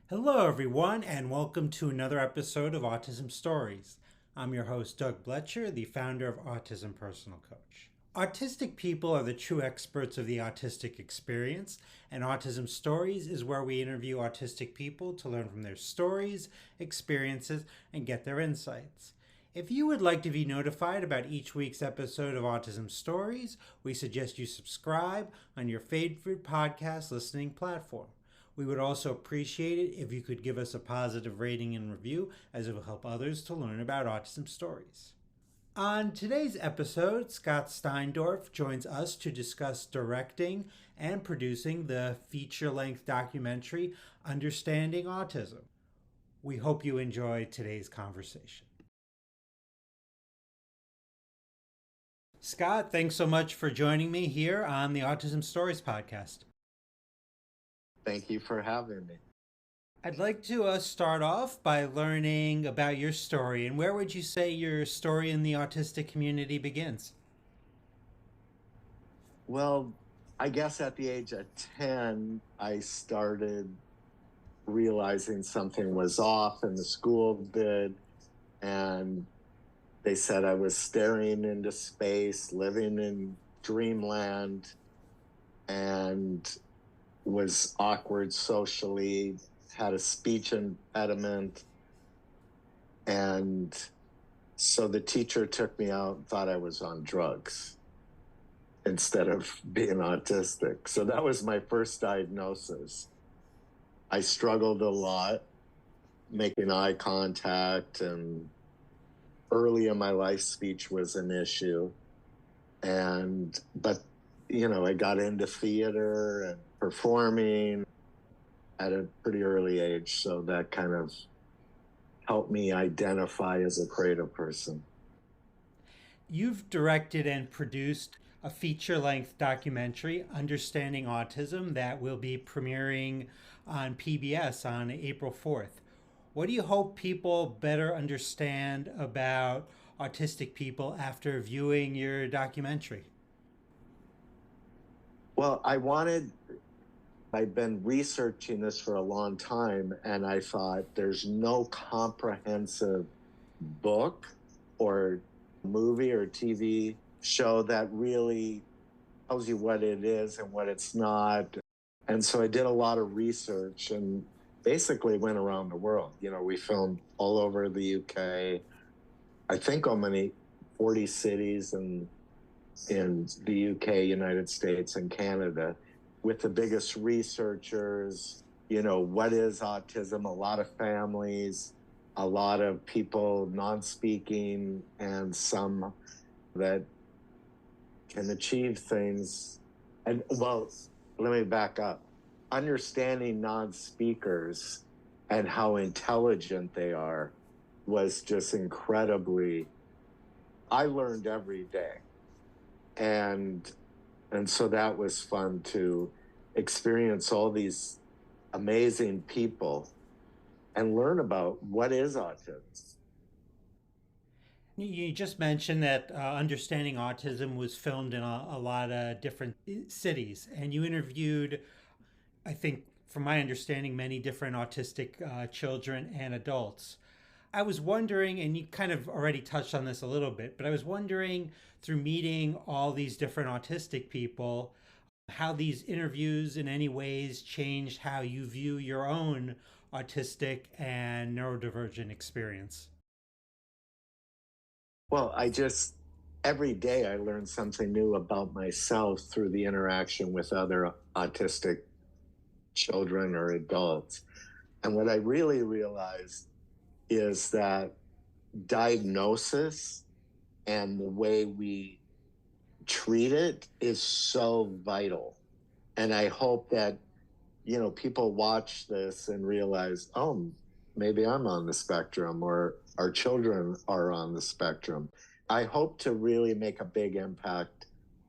Hello, everyone, and welcome to another episode of Autism Stories. I'm your host, Doug Bletcher, the founder of Autism Personal Coach. Autistic people are the true experts of the autistic experience, and Autism Stories is where we interview autistic people to learn from their stories, experiences, and get their insights. If you would like to be notified about each week's episode of Autism Stories, we suggest you subscribe on your favorite podcast listening platform. We would also appreciate it if you could give us a positive rating and review, as it will help others to learn about autism stories. On today's episode, Scott Steindorff joins us to discuss directing and producing the feature length documentary Understanding Autism. We hope you enjoy today's conversation. Scott, thanks so much for joining me here on the Autism Stories podcast. Thank you for having me. I'd like to start off by learning about your story. And where would you say your story in the autistic community begins? Well, I guess at the age of 10, I started realizing something was off in the school did. And they said I was staring into space, living in dreamland, and was awkward socially, had a speech impediment. And so the teacher took me out and thought I was on drugs instead of being autistic. So that was my first diagnosis. I struggled a lot making eye contact, and early in my life, speech was an issue. But I got into theater and performing at a pretty early age. So that kind of helped me identify as a creative person. You've directed and produced a feature length documentary, Understanding Autism, that will be premiering on PBS on April 4th. What do you hope people better understand about autistic people after viewing your documentary? Well, I've been researching this for a long time, and I thought there's no comprehensive book or movie or TV show that really tells you what it is and what it's not. And so I did a lot of research and basically went around the world. We filmed all over the UK. I think how many 40 cities in the UK, United States, and Canada, with the biggest researchers. What is autism? A lot of families, a lot of people non-speaking, and some that can achieve things. And well, let me back up. Understanding non-speakers and how intelligent they are was just incredibly, I learned every day. And so that was fun to experience all these amazing people and learn about what is autism. You just mentioned that Understanding Autism was filmed in a lot of different cities, and you interviewed, I think, from my understanding, many different autistic children and adults. I was wondering, and you kind of already touched on this a little bit, but I was wondering through meeting all these different autistic people, how these interviews in any ways changed how you view your own autistic and neurodivergent experience. Well, every day I learn something new about myself through the interaction with other autistic children or adults. And what I really realized is that diagnosis and the way we treat it is so vital. And I hope that, people watch this and realize, oh, maybe I'm on the spectrum, or our children are on the spectrum. I hope to really make a big impact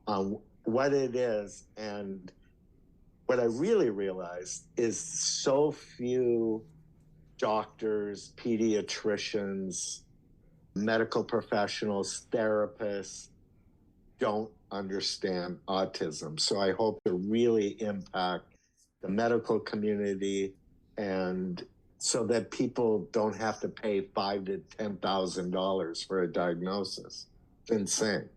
on what it is. And what I really realized is so few doctors, pediatricians, medical professionals, therapists don't understand autism. So I hope to really impact the medical community and so that people don't have to pay $5,000 to $10,000 for a diagnosis. It's insane.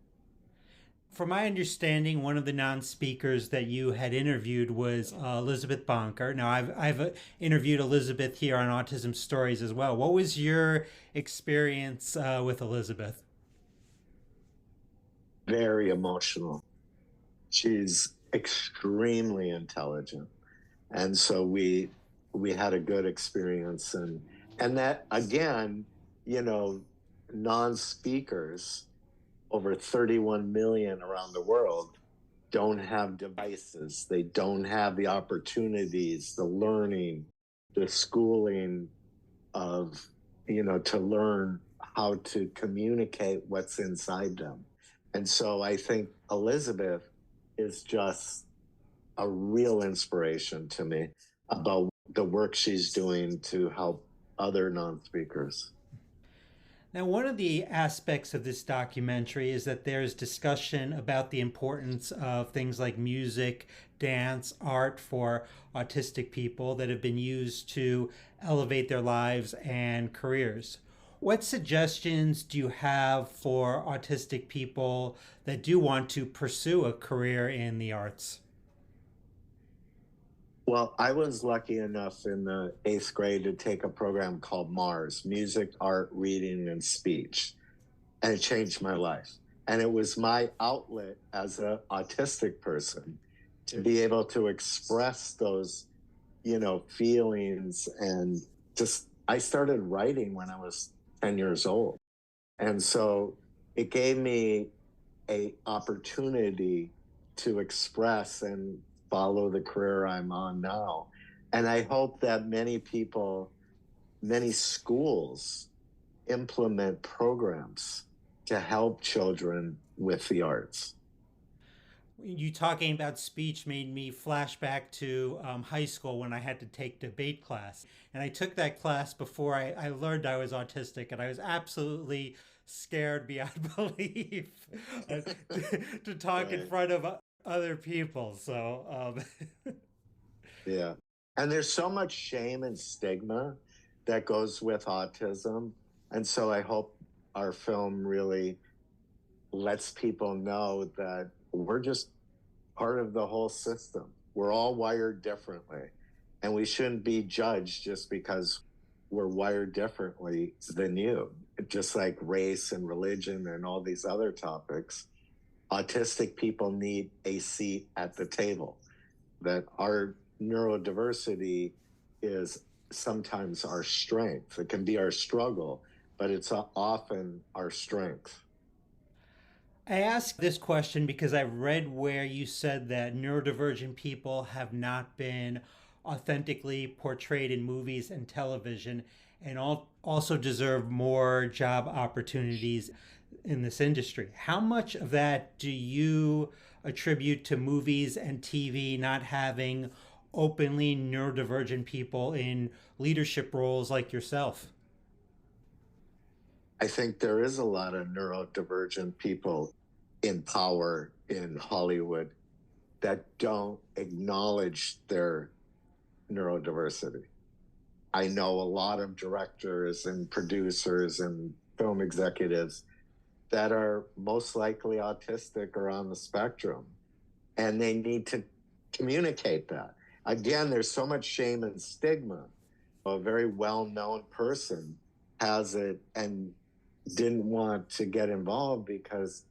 From my understanding, one of the non-speakers that you had interviewed was Elizabeth Bonker. Now, I've interviewed Elizabeth here on Autism Stories as well. What was your experience with Elizabeth? Very emotional. She's extremely intelligent, and so we had a good experience, and that again, you know, non-speakers, over 31 million around the world, don't have devices. They don't have the opportunities, the learning, the schooling of, to learn how to communicate what's inside them. And so I think Elizabeth is just a real inspiration to me about the work she's doing to help other non-speakers. Now, one of the aspects of this documentary is that there's discussion about the importance of things like music, dance, art for autistic people that have been used to elevate their lives and careers. What suggestions do you have for autistic people that do want to pursue a career in the arts? Well, I was lucky enough in the eighth grade to take a program called MARS, Music, Art, Reading, and Speech. And it changed my life. And it was my outlet as an autistic person to be able to express those, feelings. And just, I started writing when I was 10 years old. And so it gave me a opportunity to express and follow the career I'm on now. And I hope that many people, many schools implement programs to help children with the arts. You talking about speech made me flash back to high school when I had to take debate class. And I took that class before I learned I was autistic, and I was absolutely scared beyond belief to talk in Right. front of other people. Yeah. And there's so much shame and stigma that goes with autism. And so I hope our film really lets people know that we're just part of the whole system. We're all wired differently, and we shouldn't be judged just because we're wired differently than you. Just like race and religion and all these other topics, autistic people need a seat at the table. That our neurodiversity is sometimes our strength. It can be our struggle, but it's often our strength. I ask this question because I read where you said that neurodivergent people have not been authentically portrayed in movies and television and also deserve more job opportunities in this industry. How much of that do you attribute to movies and TV not having openly neurodivergent people in leadership roles like yourself? I think there is a lot of neurodivergent people in power in Hollywood that don't acknowledge their neurodiversity. I know a lot of directors and producers and film executives that are most likely autistic or on the spectrum, and they need to communicate that. Again, there's so much shame and stigma. A very well known person has it and didn't want to get involved because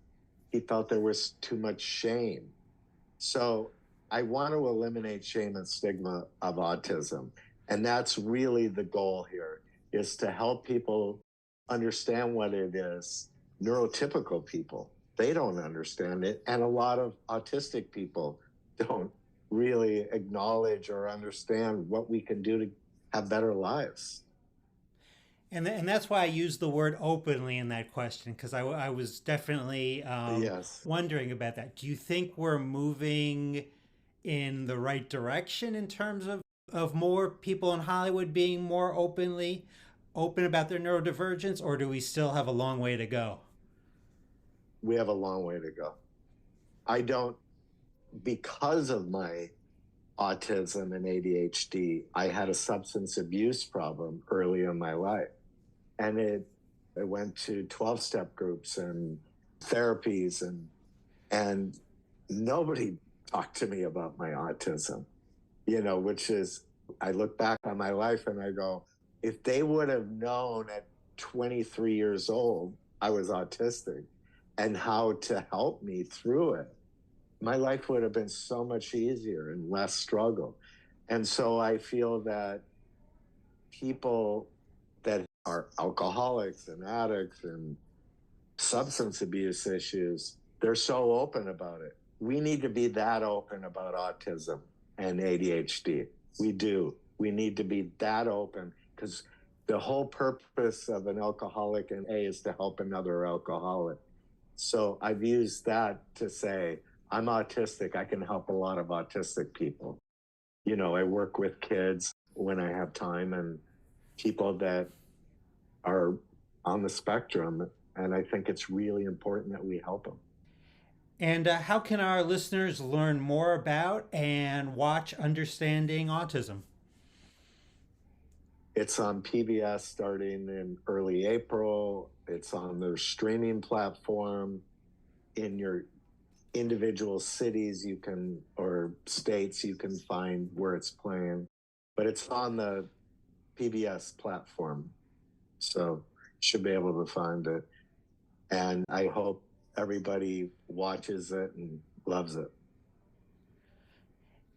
he felt there was too much shame. So I want to eliminate shame and stigma of autism. And that's really the goal here, is to help people understand what it is. Neurotypical people, they don't understand it. And a lot of autistic people don't really acknowledge or understand what we can do to have better lives. And that's why I used the word openly in that question, because I was definitely Yes. wondering about that. Do you think we're moving in the right direction in terms of more people in Hollywood being more open about their neurodivergence, or do we still have a long way to go? We have a long way to go. I don't, because of my autism and ADHD. I had a substance abuse problem early in my life. And I went to 12-step groups and therapies and nobody talked to me about my autism, which is, I look back on my life and I go, if they would have known at 23 years old I was autistic and how to help me through it, my life would have been so much easier and less struggle. And so I feel that people that are alcoholics and addicts and substance abuse issues, they're so open about it. We need to be that open about autism and ADHD. We do. We need to be that open because the whole purpose of an alcoholic and A is to help another alcoholic. So I've used that to say, I'm autistic. I can help a lot of autistic people. I work with kids when I have time and people that are on the spectrum. And I think it's really important that we help them. And how can our listeners learn more about and watch Understanding Autism? It's on PBS starting in early April. It's on their streaming platform. In your individual cities or states, you can find where it's playing. But it's on the PBS platform. So you should be able to find it. And I hope everybody watches it and loves it.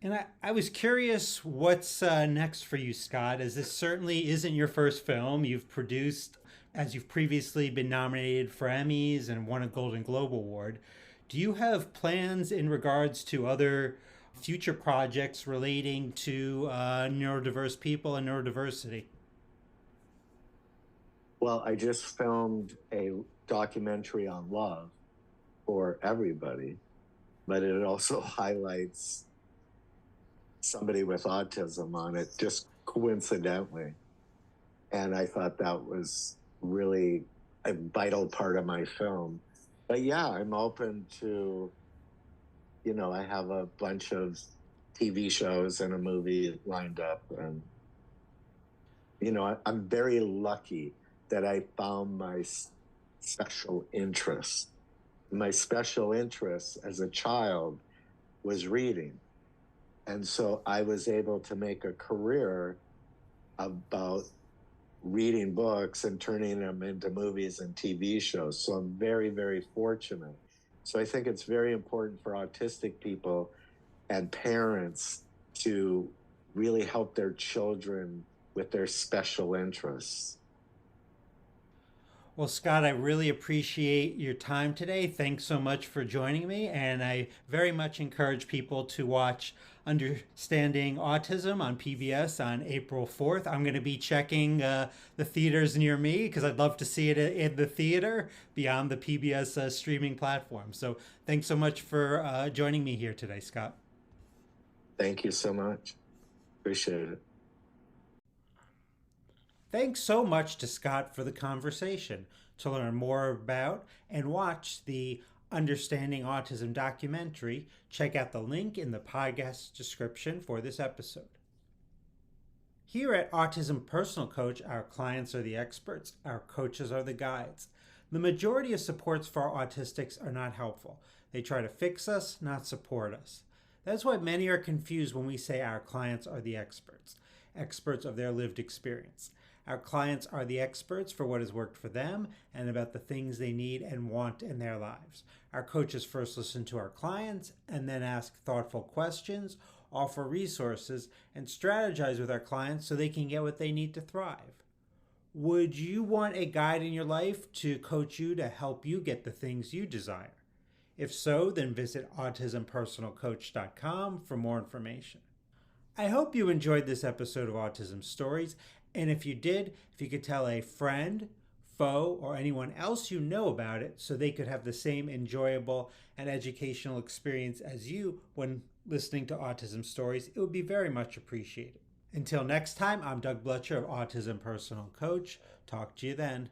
And I was curious what's next for you, Scott, as this certainly isn't your first film. You've produced, as you've previously been nominated for Emmys and won a Golden Globe Award. Do you have plans in regards to other future projects relating to neurodiverse people and neurodiversity? Well, I just filmed a documentary on love for everybody, but it also highlights somebody with autism on it just coincidentally. And I thought that was really a vital part of my film. But yeah, I'm open to, I have a bunch of TV shows and a movie lined up. And, I'm very lucky that I found my special interest. My special interest as a child was reading. And so I was able to make a career about reading books and turning them into movies and TV shows. So I'm very, very fortunate. So I think it's very important for autistic people and parents to really help their children with their special interests. Well, Scott, I really appreciate your time today. Thanks so much for joining me. And I very much encourage people to watch Understanding Autism on PBS on April 4th. I'm going to be checking the theaters near me because I'd love to see it in the theater beyond the PBS streaming platform. So thanks so much for joining me here today, Scott. Thank you so much. Appreciate it. Thanks so much to Scott for the conversation. To learn more about and watch the Understanding Autism documentary, check out the link in the podcast description for this episode. Here at Autism Personal Coach, our clients are the experts, our coaches are the guides. The majority of supports for autistics are not helpful. They try to fix us, not support us. That's why many are confused when we say our clients are the experts of their lived experience. Our clients are the experts for what has worked for them and about the things they need and want in their lives. Our coaches first listen to our clients and then ask thoughtful questions, offer resources, and strategize with our clients so they can get what they need to thrive. Would you want a guide in your life to coach you to help you get the things you desire? If so, then visit autismpersonalcoach.com for more information. I hope you enjoyed this episode of Autism Stories, and if you did, if you could tell a friend, foe, or anyone else you know about it so they could have the same enjoyable and educational experience as you when listening to Autism Stories, it would be very much appreciated. Until next time, I'm Doug Bletcher of Autism Personal Coach. Talk to you then.